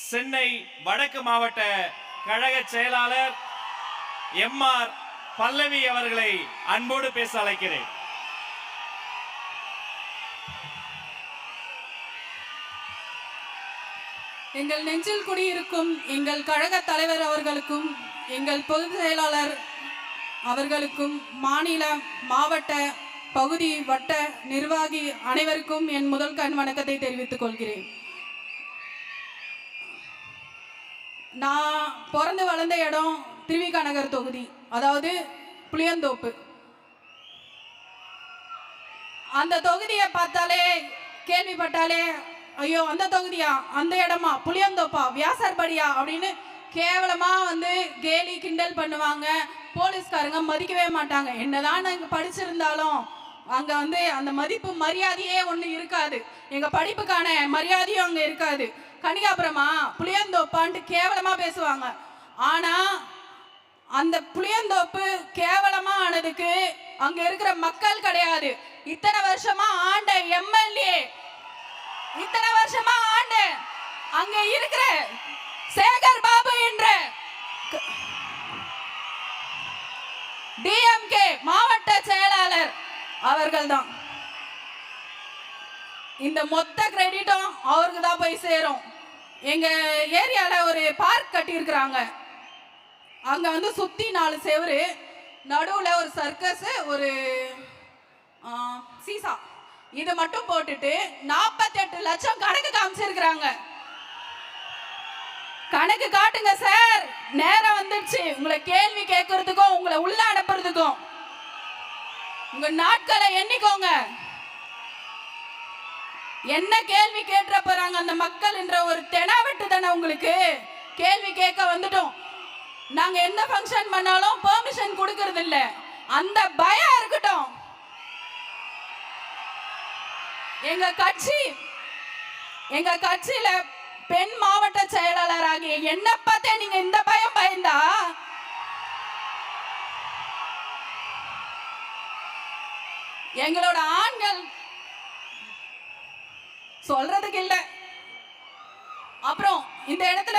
சென்னை வடக்கு மாவட்ட கழக செயலாளர் எம்.ஆர். பல்லவி அவர்களை அன்போடு பேச அழைக்கிறேன். எங்கள் நெஞ்சில் குடியிருக்கும் எங்கள் கழக தலைவர் அவர்களுக்கும், எங்கள் பொதுச் செயலாளர் அவர்களுக்கும், மாநில, மாவட்ட, பகுதி, வட்ட நிர்வாகி அனைவருக்கும் என் முதல் கண் வணக்கத்தை தெரிவித்துக் கொள்கிறேன். நான் பிறந்து வளர்ந்த இடம் திருவிக நகர் தொகுதி, அதாவது புளியந்தோப்பு. அந்த தொகுதியை பார்த்தாலே, கேள்விப்பட்டாலே, ஐயோ அந்த தொகுதியா, அந்த இடமா, புளியந்தோப்பா, வியாசர்படியா அப்படின்னு கேவலமா கேலி கிண்டல் பண்ணுவாங்க. போலீஸ்காரங்க மதிக்கவே மாட்டாங்க. என்னதான் நாங்கள் படிச்சிருந்தாலும் அங்க அந்த மதிப்பு மரியாதையே ஒன்று இருக்காது. எங்க படிப்புக்கான மரியாதையும் அங்க இருக்காது. கனிகாபுரமா, புளியந்தோப்பான்ட்டு கேவலமா பேசுவாங்க. ஆனா அந்த புளியந்தோப்பு கேவலமா ஆனதுக்கு அங்க இருக்கிற மக்கள் கிடையாது. இத்தனை வருஷமா ஆண்ட எம்எல்ஏ, இத்தனை வருஷமா ஆண்ட அங்க இருக்கிற சேகர் பாபு என்ற டிஎம்கே மாவட்ட செயலாளர் அவர்கள்தான். இந்த மொத்த கிரெடிட்டும் அவருக்கு தான் போய் சேரும். எங்க ஏரியால ஒரு பார்க் கட்டி இருக்கிறாங்க. அங்க சுத்தி 4 செவரு, நடுவுல ஒரு சர்க்கஸ், ஒரு சீசா, இது மட்டும் போட்டுட்டு 48 லட்சம் கணக்கு காமிச்சிருக்கிறாங்க. கணக்கு காட்டுங்க சார். நேரம் வந்துடுச்சு உங்களை கேள்வி கேட்கறதுக்கும் உங்களை உள்ள அனுப்புறதுக்கும். உங்க நாட்களை எண்ணிக்கோங்க. என்ன கேள்வி கேட்ற போறாங்க அந்த மக்கள் என்ற ஒரு தெனாவெட்டு தானே உங்களுக்கு. கேள்வி கேட்க வந்துட்டோம். நாங்க எந்த ஃபங்க்ஷன் பண்ணாலும் பெர்மிஷன் கொடுக்கறது இல்ல. அந்த பயம் இருக்கட்டும். எங்க கட்சியில பெண் மாவட்ட செயலாளராகிய என்ன பார்த்தே நீங்க இந்த பயம் பயந்தா எங்களோட ஆண்கள் சொல்றதுக்கு இல்ல. அப்புறம் இந்த இடத்துல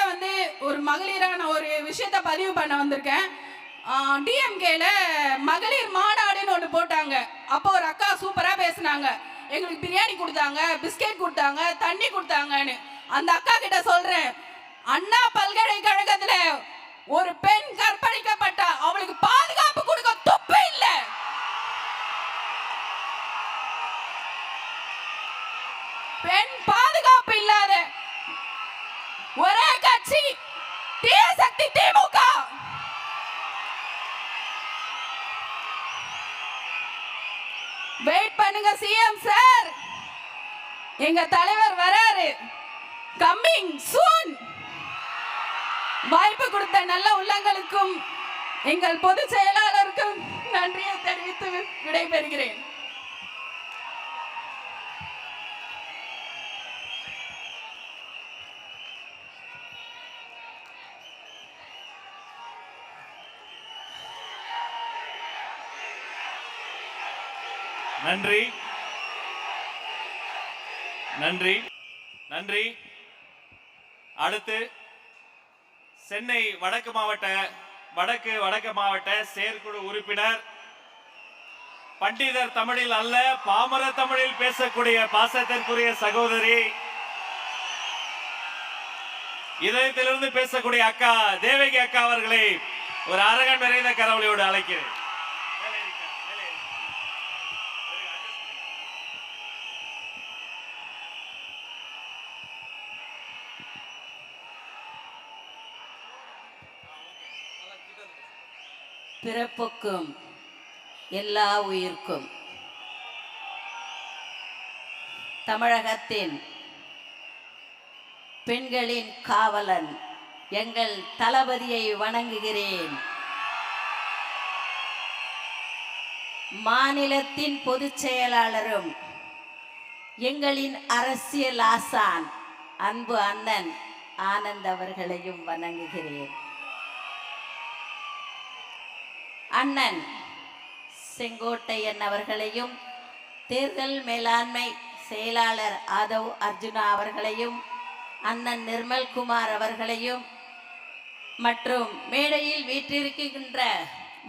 ஒரு மகளிரான ஒரு விஷயத்தை பதிவு பண்ண வந்திருக்கேன். டிஎம்கேல மகளிர் மாநாடுன்னு ஒன்று போட்டாங்க. அப்போ ஒரு அக்கா சூப்பரா பேசினாங்க. எங்களுக்கு பிரியாணி கொடுத்தாங்க, பிஸ்கெட் கொடுத்தாங்க, தண்ணி கொடுத்தாங்கன்னு. அந்த அக்கா கிட்ட சொல்றேன், அண்ணா பல்கலைக்கழகத்துல ஒரு பெண் கற்பழிக்கப்பட்ட அவளுக்கு பாதுகாப்பு கொடுக்க துப்பு இல்ல. பெண் பாதுகாப்பு இல்லாத ஒரே கட்சி தீய சக்தி திமுக. வெயிட் பண்ணுங்க சிஎம் சார், எங்க தலைவர் வராரு, கம்மிங் சூன். வாய்ப்பு கொடுத்த நல்ல உள்ளங்களுக்கும் எங்கள் பொதுச் செயலாளருக்கும் நன்றியை தெரிவித்து விடைபெறுகிறேன். நன்றி நன்றி நன்றி. அடுத்து சென்னை வடக்கு மாவட்ட செயற்குழு உறுப்பினர், பண்டிதர் தமிழில் அல்ல பாமர தமிழில் பேசக்கூடிய பாசத்திற்குரிய சகோதரி, இதயத்திலிருந்து பேசக்கூடிய அக்கா தேவகி அக்கா அவர்களை ஒரு அரங்கன் நிறைந்த கரவொலியோடு அழைக்கிறேன். பிறப்புக்கும் எல்லா உயிர்க்கும் தமிழகத்தின் பெண்களின் காவலன் எங்கள் தளபதியை வணங்குகிறேன். மாநிலத்தின் பொதுச் செயலாளரும் எங்களின் அரசியல் ஆசான் அன்பு அண்ணன் ஆனந்த் அவர்களையும் வணங்குகிறேன். அண்ணன் செங்கோட்டையன் அவர்களையும், தேர்தல் மேலாண்மை செயலாளர் ஆதவ் அர்ஜுனா அவர்களையும், அண்ணன் நிர்மல்குமார் அவர்களையும் மற்றும் மேடையில் வீற்றிருக்கின்ற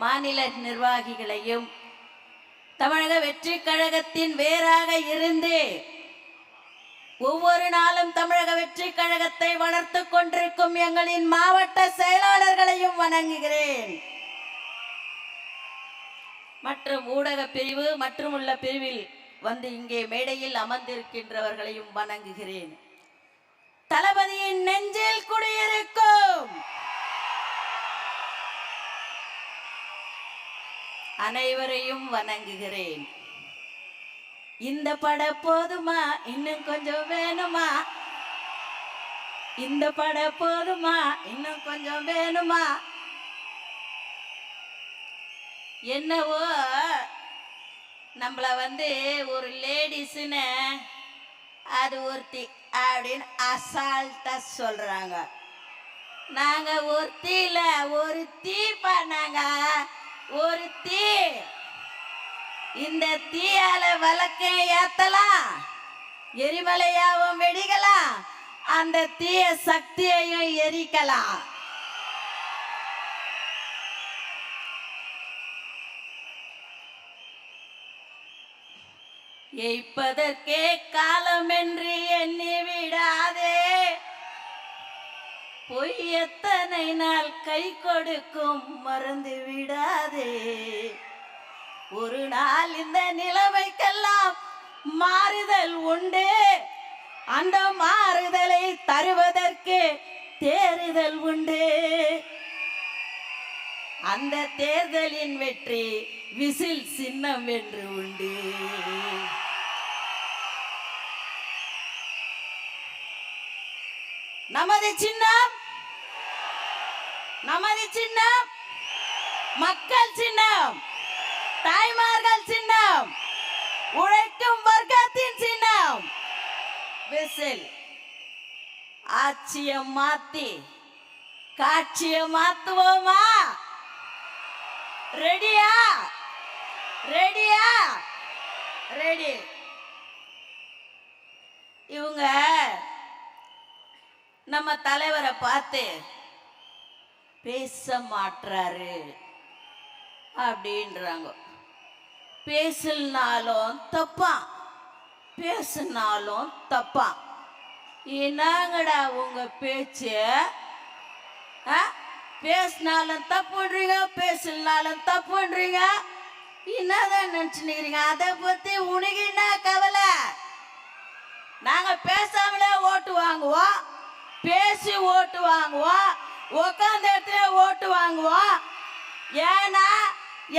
மாநில நிர்வாகிகளையும் தமிழக வெற்றி கழகத்தின் வேராக இருந்து ஒவ்வொரு நாளும் தமிழக வெற்றி கழகத்தை வளர்த்து கொண்டிருக்கும் எங்களின் மாவட்ட செயலாளர்களையும் வணங்குகிறேன். மற்றும் ஊடக பிரிவு மற்றும் உள்ள பிரிவில் வந்து இங்கே மேடையில் அமர்ந்திருக்கின்றவர்களையும் வணங்குகிறேன். தளபதியின் நெஞ்சில் குடியிருக்கும் அனைவரையும் வணங்குகிறேன். இந்த பட போதுமா, இன்னும் கொஞ்சம் வேணுமா? இந்த பட போதுமா, இன்னும் கொஞ்சம் வேணுமா? என்னவோ நம்மள வந்து ஒரு லேடிஸ்ன்னு அது ஒருத்தி அப்படின்னு அசால்ட்டா சொல்றாங்க. நாங்க ஒருத்தி இல்ல, ஒரு தீ பண்ணாங்க, ஒரு தீ. இந்த தீயால வழக்க ஏத்தலாம், எரிமலையாவும் வெடிக்கலாம், அந்த தீய சக்தியையும் எரிக்கலாம். எய்ப்பதற்கே காலம் என்று எண்ணி விடாதே, பொய் எத்தனை நாள் கை கொடுக்கும் மறந்து விடாதே. ஒரு நாள் இந்த நிலைமைக்கெல்லாம் மாறுதல் உண்டு, அந்த மாறுதலை தருவதற்கு தேறுதல் உண்டு. அந்த தேர்தலின் வெற்றி விசில் சின்னம் என்று உண்டு. நமது சின்னம், நமது சின்னம் மக்கள் சின்னம், தாய்மார்கள் சின்னம், உழைக்கும் வர்க்கத்தின் சின்னம் விசில். ஆட்சியை மாத்தி காட்சியை மாத்துவோமா? ரெடியா? ரெடியா? ரெடி. இவங்க நம்ம தலைவரை பார்த்து பேச மாட்டாரு அப்படின்றாங்க. பேசினாலும் தப்பா, பேசினாலும் தப்பா. என்னங்கடா உங்க பேச்சு? பேசினாலும் தப்புன்றீங்க, பேசினாலும் தப்புன்றீங்க. என்னதான் நினைச்சுக்கிறீங்க? அதை பத்தி உனக்கு என்ன கவலை? நாங்க பேசாமலே ஓட்டு வாங்குவோம், பேசி ஓட்டு வாங்குவோம், உட்காந்த இடத்துல ஓட்டு வாங்குவோம். ஏன்னா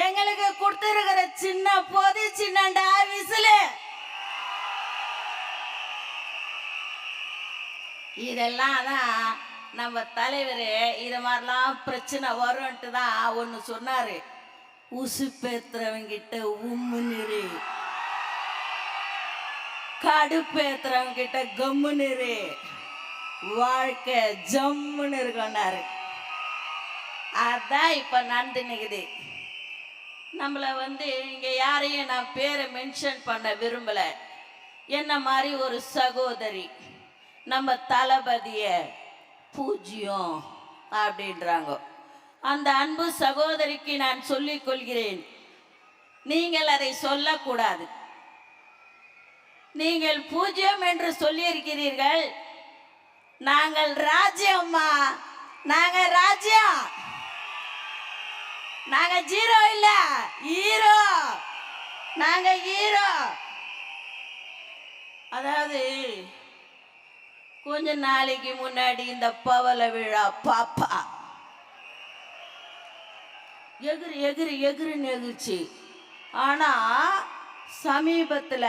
எங்களுக்கு கொடுத்துருக்கிற சின்ன பொது சின்னண்டா விசிலு. இதெல்லாம் தான் நம்ம தலைவர் இது மாதிரிலாம் பிரச்சனை வரும்ன்ட்டு தான் ஒன்று சொன்னாரு. உசுப்பேத்துறவங்கிட்ட உம்முனிரு, கடுப்பேத்துறவங்கிட்ட கம்முனிரு, வாழ்க்கை ஜம்முன்னு இருக்கொண்டாரு. அதான் இப்ப நடந்து நிக்குது. நம்மள வந்து இங்க யாரையும் நான் பேரை மென்ஷன் பண்ண விரும்பல. என்ன மாதிரி ஒரு சகோதரி நம்ம தளபதிய பூஜ்யம் அப்படின்றாங்க. அந்த அன்பு சகோதரிக்கு நான் சொல்லிக் கொள்கிறேன், நீங்கள் அதை சொல்லக்கூடாது. நீங்கள் பூஜ்யம் என்று சொல்லியிருக்கிறீர்கள். நாங்கள் ராஜ்யம்மா, நாங்க ராஜ்யம், நாங்க ஜீரோ இல்ல, ஹீரோ. நாங்க ஹீரோ. அதாவது கொஞ்ச நாளைக்கு முன்னாடி இந்த பவள விழா பாப்பா எகிரி எகிரி எகிரின்னு எகிரிச்சு. ஆனா சமீபத்துல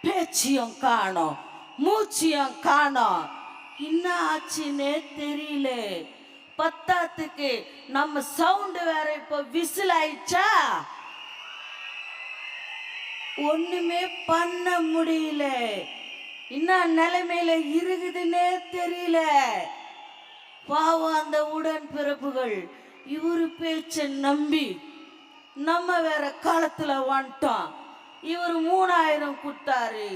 பேச்சியம் காணோம், மூச்சியம் காணோம். என்ன ஆச்சுன்னே தெரியல. பத்தாத்துக்கு நம்ம சவுண்ட் வேற இப்போ விசில் ஆயிடுச்சா, ஒண்ணுமே பண்ண முடியல. என்ன நிலைமையில இருக்குதுன்னே தெரியல. பாவம் அந்த உடன்பிறப்புகள் இவரு பேச்ச நம்பி நம்ம வேற காலத்துல வந்துட்டோம். இவர் 3000 கொடுத்தாரு,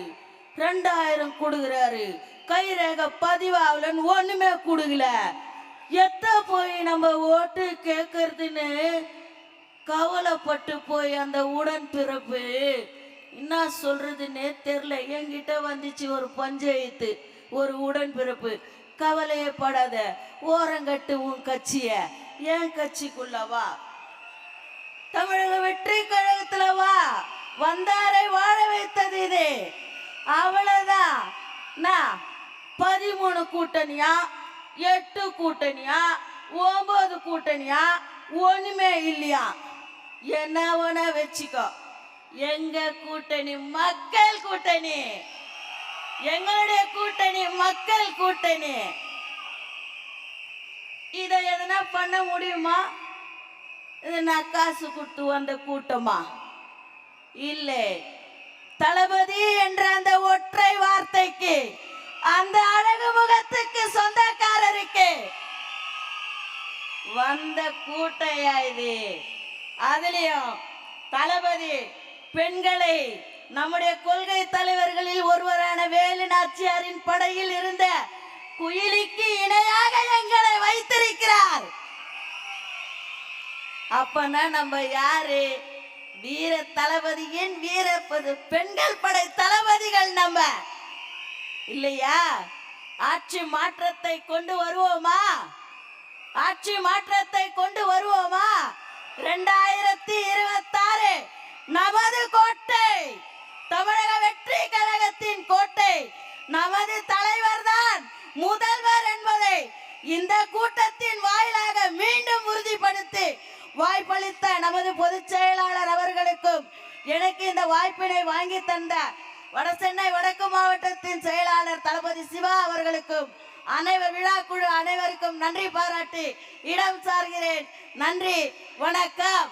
2000 கொடுக்குறாரு. கைரேகை பதிவாகலன்னு ஒண்ணுமே கொடுக்கல. எத்த போய் நம்ம ஓட்டு கேட்கறதுன்னு கவலைப்பட்டு போய் அந்த உடன்பிறப்பு என்ன சொல்றதுன்னே தெரியல. என்கிட்ட வந்துச்சு ஒரு பஞ்சாயத்து, ஒரு உடன்பிறப்பு. கவலையே படாத, ஓரங்கட்டு உன் கட்சிய, என் கட்சிக்குள்ள வா, தமிழக வெற்றி கழகத்துல வா, வந்தாரை வாழ வைத்தது இது. அவ்வளவுதான். நான் 13 கூட்டணியா, 8 கூட்டணியா, 9 கூட்டணியா, ஒண்ணுமே இல்லையா. என்ன வேணா வச்சுக்கோ, எங்க கூட்டணி மக்கள் கூட்டணி, எங்களுடைய கூட்டணி மக்கள் கூட்டணி. இதை எதனா பண்ண முடியுமா? இது நான் காசு கொடுத்து வந்த கூட்டமா? இல்லை. தளபதி என்ற அந்த ஒற்றை வார்த்தைக்கு, அந்த அழகு முகத்துக்கு சொந்தக்காரருக்கு வந்த கூட்டையா இது. அதுலயும் தளபதி பெண்களை நம்முடைய கொள்கை தலைவர்களில் ஒருவரான வேலு நாச்சியாரின் படையில் இருந்த குயிலிக்கு இணையாக எங்களை வைத்திருக்கிறார். அப்பனா நம்ம யாரு? வீர தளபதியின் வீர பெண்கள் படை தளபதிகள் நம்ம இல்லையா? ஆட்சி மாற்றத்தை கொண்டு வருவோமா? ஆட்சி மாற்றத்தை கொண்டு வருவோமா? 2026 நமது கோட்டை, தமிழக வெற்றி கழகத்தின் கோட்டை, நமது தலைவர் தான் முதல்வர் என்பதை இந்த கூட்டத்தின் வாயிலாக மீண்டும் உறுதிப்படுத்தி வாய்ப்பளித்த நமது பொதுச் செயலாளர் அவர்களுக்கும், எனக்கு இந்த வாய்ப்பினை வாங்கி தந்த வடசென்னை வடக்கு மாவட்டத்தின் செயலாளர் தளபதி சிவா அவர்களுக்கும், விழா குழு அனைவருக்கும் நன்றி பாராட்டி இடம் சார்கிறேன். நன்றி, வணக்கம்.